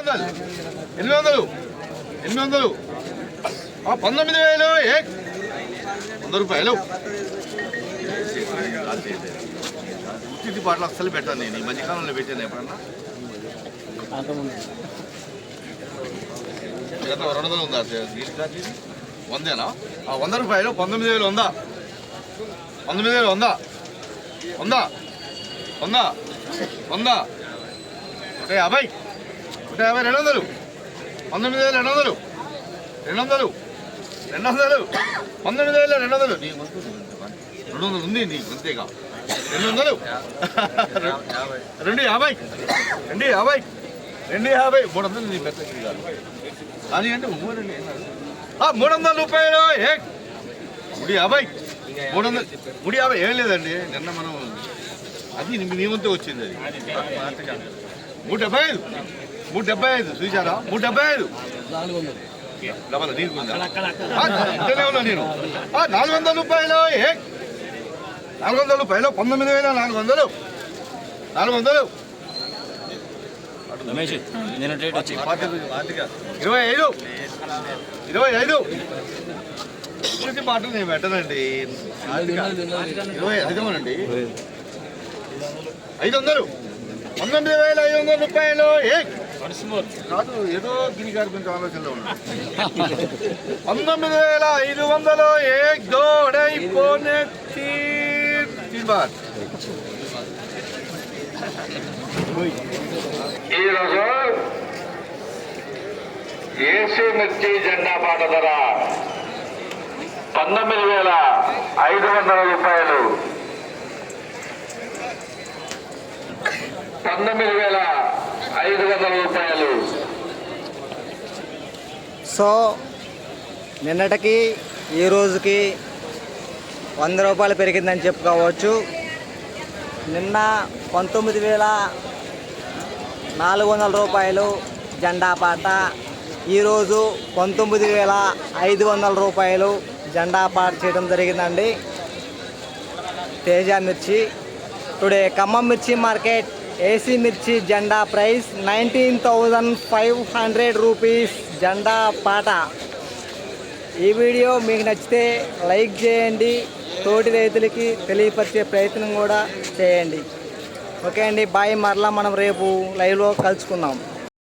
800 800 19,000 100 రూపాయలు. ఉత్తి పాటలు అస్సలు పెట్టాను నేను, ఈ మధ్యకాలంలో పెట్టాను ఎప్పుడన్నా. 200 ఉందా 100 100 రూపాయలు. 19,000 ఉందా? 19,000 ఉందా? ఉందా? ఉందా? ఉందా? 150 200 19,200 200 200 19,200 నీ 200 ఉంది నీకు అంతేగా. 200 250 250 250 300 నీ పెద్ద కానీ అంటే 300 రూపాయలు. 350 350 ఏం లేదండి. నిన్న మనం అది మీ వంతు వచ్చింది. అది 375 375 చూసారా? 375 డబల్ నీకు ఉందా? ఉన్నా నేను 400 రూపాయలు. 400 రూపాయలు. 19,400 400 25 25 ప్రతి పాటలు నేను పెట్టనండి. 20 అధికమనండి. 500 19,500 రూపాయలు. కాదు ఏదో గిరి గారి గురించి ఆలోచనలో ఉన్నాడు. 19,500 దోడైపోనే ఈరోజు ఏసీ మిర్చి జెండా పాట ధర 19,500 రూపాయలు. 19,500 రూపాయలు. సో నిన్నటికి ఈ రోజుకి 100 రూపాయలు పెరిగిందని చెప్పుకోవచ్చు. నిన్న 19,400 రూపాయలు జెండా పాట, ఈరోజు 19,500 రూపాయలు జెండా పాట చేయడం జరిగిందండి. తేజ మిర్చి టుడే ఖమ్మం మిర్చి మార్కెట్ ఏసీ మిర్చి జెండా ప్రైస్ 19,500 రూపీస్ జెండా పాట. ఈ వీడియో మీకు నచ్చితే లైక్ చేయండి, తోటి రైతులకి తెలియపరిచే ప్రయత్నం కూడా చేయండి. ఓకే అండి, బాయ్. మరలా మనం రేపు లైవ్లో కలుసుకుందాం.